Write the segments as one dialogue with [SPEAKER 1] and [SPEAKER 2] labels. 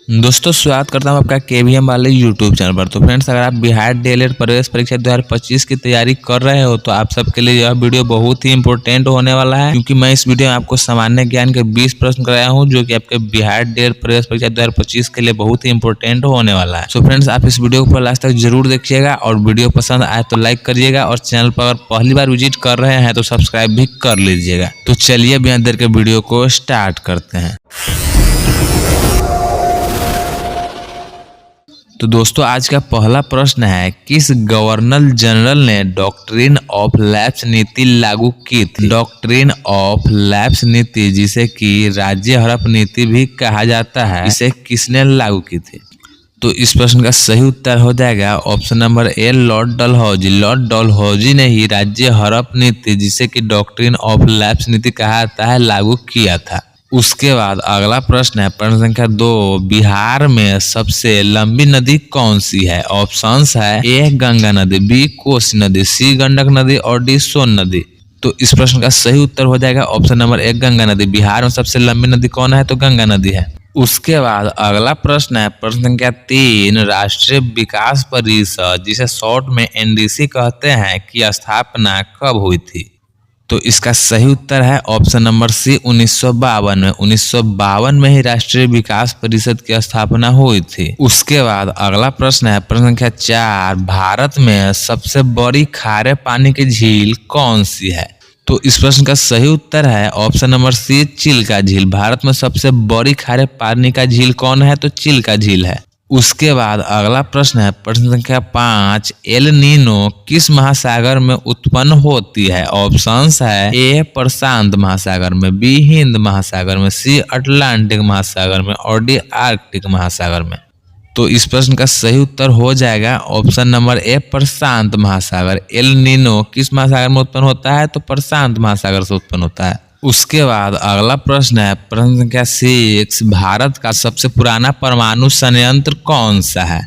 [SPEAKER 1] दोस्तों स्वागत करता हूं आपका केवीएम वाले यूट्यूब चैनल पर। तो फ्रेंड्स, अगर आप बिहार डीएलएड प्रवेश परीक्षा 2025 की तैयारी कर रहे हो तो आप सबके लिए यह वीडियो बहुत ही इंपॉर्टेंट होने वाला है, क्योंकि मैं इस वीडियो में आपको सामान्य ज्ञान के 20 प्रश्न कराया हूं जो कि आपके बिहार डीएलएड प्रवेश परीक्षा 2025 के लिए बहुत ही इंपॉर्टेंट होने वाला है। सो फ्रेंड्स, आप इस वीडियो को लास्ट तक जरूर देखिएगा और वीडियो पसंद आए तो लाइक करिएगा और चैनल पर अगर पहली बार विजिट कर रहे हैं तो सब्सक्राइब भी कर लीजिएगा। तो चलिए बिना देर के वीडियो को स्टार्ट करते हैं। तो दोस्तों, आज का पहला प्रश्न है, किस गवर्नर जनरल ने डॉक्ट्रिन ऑफ लैप्स नीति लागू की थी? डॉक्ट्रिन ऑफ लैप्स नीति, जिसे कि राज्य हड़प नीति भी कहा जाता है, इसे किसने लागू की थी? तो इस प्रश्न का सही उत्तर हो जाएगा option number A, Lord Dalhousie. Lord Dalhousie ने ही राज्य हड़प नीति, जिसे कि डॉक्ट्रिन ऑफ लैप्स नीति कहा जाता है, लागू किया था। उसके बाद अगला प्रश्न है, प्रश्न संख्या 2, बिहार में सबसे लंबी नदी कौन सी है? ऑप्शंस है, ए गंगा नदी, बी कोसी नदी, सी गंडक नदी और डी सोन नदी। तो इस प्रश्न का सही उत्तर हो जाएगा ऑप्शन नंबर ए, गंगा नदी। बिहार में सबसे लंबी नदी कौन है? तो गंगा नदी है। उसके बाद अगला प्रश्न है, प्रश्न संख्या 3, राष्ट्रीय विकास परिषद, जिसे शॉर्ट में एनडीसी कहते हैं, की स्थापना कब हुई थी? तो इसका सही उत्तर है ऑप्शन नंबर सी, 1952 में। 1952 में ही राष्ट्रीय विकास परिषद की स्थापना हुई थी। उसके बाद अगला प्रश्न है, प्रश्न संख्या 4, भारत में सबसे बड़ी खारे पानी की झील कौन सी है? तो इस प्रश्न का सही उत्तर है ऑप्शन नंबर सी, चिल्का झील। भारत में सबसे बड़ी खारे पानी का झील कौन है? तो चिल्का झील है। उसके बाद अगला प्रश्न है, प्रश्न संख्या 5, एल नीनो किस महासागर में उत्पन्न होती है? ऑप्शंस है, ए प्रशांत महासागर में, बी हिंद महासागर में, सी अटलांटिक महासागर में और डी आर्कटिक महासागर में। तो इस प्रश्न का सही उत्तर हो जाएगा ऑप्शन नंबर ए, प्रशांत महासागर। एल नीनो किस महासागर में उत्पन्न होता है? तो प्रशांत महासागर से उत्पन्न होता है। उसके बाद अगला प्रश्न है, प्रश्न संख्या 6, भारत का सबसे पुराना परमाणु संयंत्र कौन सा है?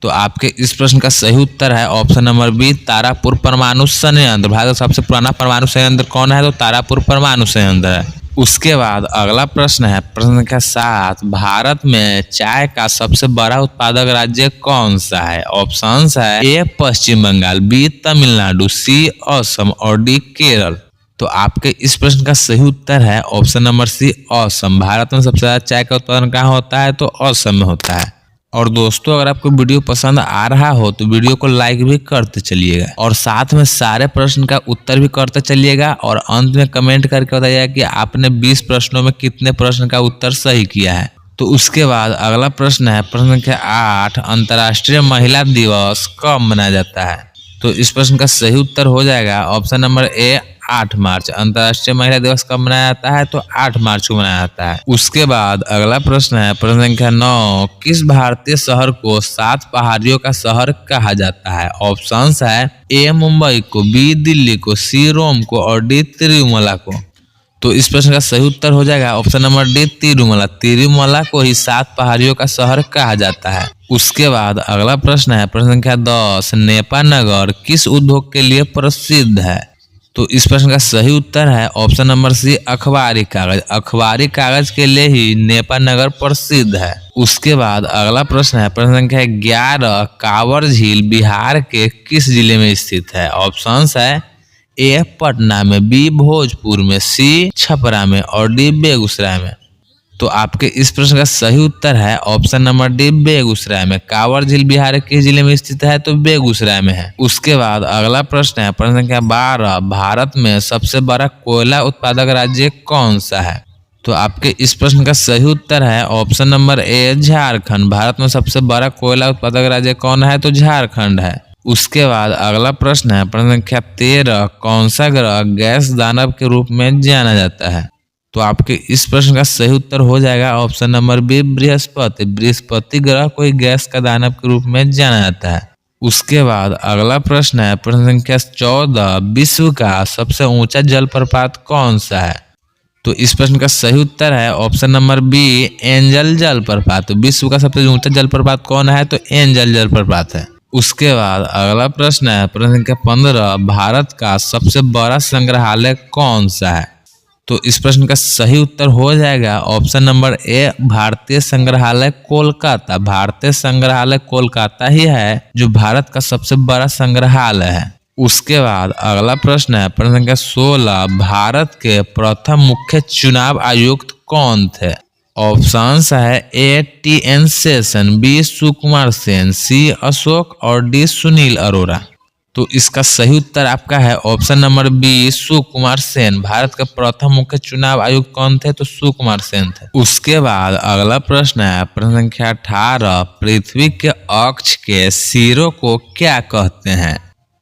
[SPEAKER 1] तो आपके इस प्रश्न का सही उत्तर है ऑप्शन नंबर बी, तारापुर परमाणु संयंत्र। भारत का सबसे पुराना परमाणु संयंत्र कौन है? तो तारापुर परमाणु संयंत्र है। उसके बाद अगला प्रश्न है, प्रश्न संख्या 7, भारत में चाय का सबसे बड़ा उत्पादक राज्य कौन सा है? ऑप्शंस है, ए पश्चिम बंगाल, बी तमिलनाडु, सी असम और डी केरल। तो आपके इस प्रश्न का सही उत्तर है ऑप्शन नंबर सी, असम। भारत में सबसे ज्यादा चाय का उत्पादन कहाँ होता है? तो असम में होता है। और दोस्तों, अगर आपको वीडियो पसंद आ रहा हो तो वीडियो को लाइक भी करते चलिएगा और साथ में सारे प्रश्न का उत्तर भी करते चलिएगा और अंत में कमेंट करके बताइएगा कि आपने 20 प्रश्नों में कितने प्रश्न का उत्तर सही किया है। तो उसके बाद अगला प्रश्न है, प्रश्न संख्या 8, अंतर्राष्ट्रीय महिला दिवस कब मनाया जाता है? तो इस प्रश्न का सही उत्तर हो जाएगा ऑप्शन नंबर ए, 8 मार्च। अंतर्राष्ट्रीय महिला दिवस कब मनाया जाता है? तो 8 मार्च को मनाया जाता है। उसके बाद अगला प्रश्न है, प्रश्न संख्या 9, किस भारतीय शहर को 7 पहाड़ियों का शहर कहा जाता है? ऑप्शंस है, ए मुंबई को, बी दिल्ली को, सी रोम को और डी तिरुमला को। तो इस प्रश्न का सही उत्तर हो जाएगा option number D, Tirumala. Tirumala को ही 7 पहाड़ियों का शहर कहा जाता है। उसके बाद अगला प्रश्न है, प्रश्न संख्या 10, नेपानगर किस उद्योग के लिए प्रसिद्ध है? तो इस प्रश्न का सही उत्तर है ऑप्शन नंबर सी, अखबारी कागज। अखबारी कागज के लिए ही नेपानगर प्रसिद्ध है। उसके बाद अगला प्रश्न है, प्रश्न संख्या 11, कांवर झील बिहार के किस जिले में स्थित है? ऑप्शंस है, ए पटना में, बी भोजपुर में, सी छपरा में और डी बेगूसराय में। तो आपके इस प्रश्न का सही उत्तर है ऑप्शन नंबर डी, बेगूसराय में। कांवर झील बिहार के जिले में स्थित है? तो बेगूसराय में है। उसके बाद अगला प्रश्न है, प्रश्न संख्या 12, भारत में सबसे बड़ा कोयला उत्पादक राज्य कौन सा है? तो आपके इस प्रश्न का सही उत्तर है option number A, Jharkhand. Bharat में सबसे बड़ा कोयला उत्पादक राज्य कौन है? तो झारखंड है। उसके बाद अगला प्रश्न है, प्रश्न संख्या 13, कौन सा ग्रह गैस दानव के रूप में जाना जाता है? तो आपके इस प्रश्न का सही उत्तर हो जाएगा ऑप्शन नंबर बी, बृहस्पति। बृहस्पति ग्रह को गैस का दानव के रूप में जाना जाता है। उसके बाद अगला प्रश्न है, प्रश्न संख्या 14, विश्व का सबसे ऊंचा जलप्रपात कौन सा है? तो इस प्रश्न का सही उत्तर है ऑप्शन नंबर बी, एंजल जलप्रपात। तो विश्व का सबसे ऊंचा जलप्रपात कौन है? तो एंजल जलप्रपात है। उसके बाद अगला प्रश्न है, प्रश्न संख्या 15, भारत का सबसे बड़ा संग्रहालय कौन सा है? तो इस प्रश्न का सही उत्तर हो जाएगा ऑप्शन नंबर ए, भारतीय संग्रहालय कोलकाता। भारतीय संग्रहालय कोलकाता ही है जो भारत का सबसे बड़ा संग्रहालय है। उसके बाद अगला प्रश्न है प्रश्न संख्या 16, भारत के प्रथम मुख्य चुनाव आयुक्त कौन थे? ऑप्शंस है ए, टी.एन. शेषन, बी, सुकुमार सेन, सी, अशोक और डी, सुनील अरोड़ा। तो इसका सही उत्तर आपका है option number B, Sukumar Sen. Bharat के प्रथम मुख्य चुनाव आयुक्त कौन थे? तो सुकुमार सेन थे। उसके बाद अगला प्रश्न है प्रश्न संख्या 18, पृथ्वी के अक्ष के सिरों को क्या कहते हैं?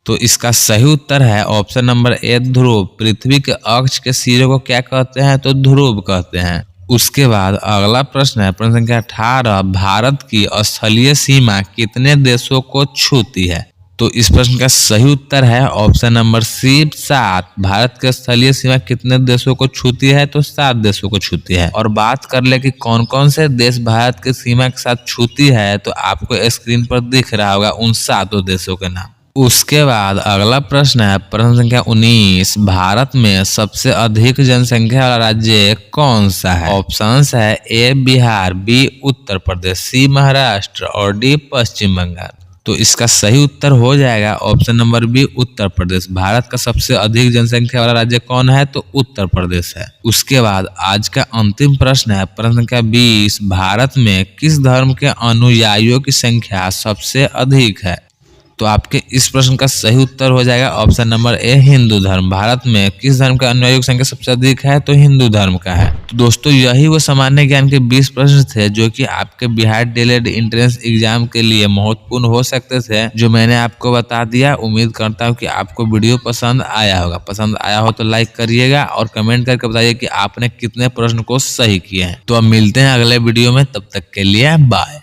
[SPEAKER 1] तो इसका सही उत्तर है ऑप्शन नंबर ए, ध्रुव। पृथ्वी के अक्ष के सिरों को क्या कहते हैं? तो ध्रुव कहते हैं। उसके बाद अगला प्रश्न है प्रश्न संख्या 18, भारत की स्थलीय सीमा कितने देशों को छूती है? तो इस प्रश्न का सही उत्तर है ऑप्शन नंबर सी, 7। भारत की स्थलीय सीमा कितने देशों को छूती है? तो 7 देशों को छूती है। और बात कर ले कि कौन कौन से देश भारत की सीमा के साथ छूती है, तो आपको स्क्रीन पर दिख रहा होगा उन 7 देशों के नाम। उसके बाद अगला प्रश्न है प्रश्न संख्या 19, भारत में सबसे अधिक जनसंख्या वाला राज्य कौन सा है? ऑप्शंस है ए, बिहार, बी, उत्तर प्रदेश, सी, महाराष्ट्र और डी, पश्चिम बंगाल। तो इसका सही उत्तर हो जाएगा option number B, Uttar Pradesh. Bharat का सबसे अधिक जनसंख्या वाला राज्य कौन है? तो उत्तर प्रदेश है। उसके बाद आज का अंतिम प्रश्न है प्रश्न संख्या 20, भारत में किस धर्म के अनुयायियों की संख्या सबसे अधिक है? तो आपके इस प्रश्न का सही उत्तर हो जाएगा ऑप्शन नंबर ए, हिंदू धर्म। भारत में किस धर्म के अनुयायियों की संख्या सबसे अधिक है? तो हिंदू धर्म का है। तो दोस्तों यही वो सामान्य ज्ञान के 20 प्रश्न थे जो कि आपके बिहार डीएलएड एंट्रेंस एग्जाम के लिए महत्वपूर्ण हो सकते थे, जो मैंने आपको बता दिया। उम्मीद करता हूँ कि आपको वीडियो पसंद आया होगा। पसंद आया हो तो लाइक करिएगा और कमेंट करके बताइए कि आपने कितने प्रश्न को सही किए हैं। तो अब मिलते हैं अगले वीडियो में, तब तक के लिए बाय।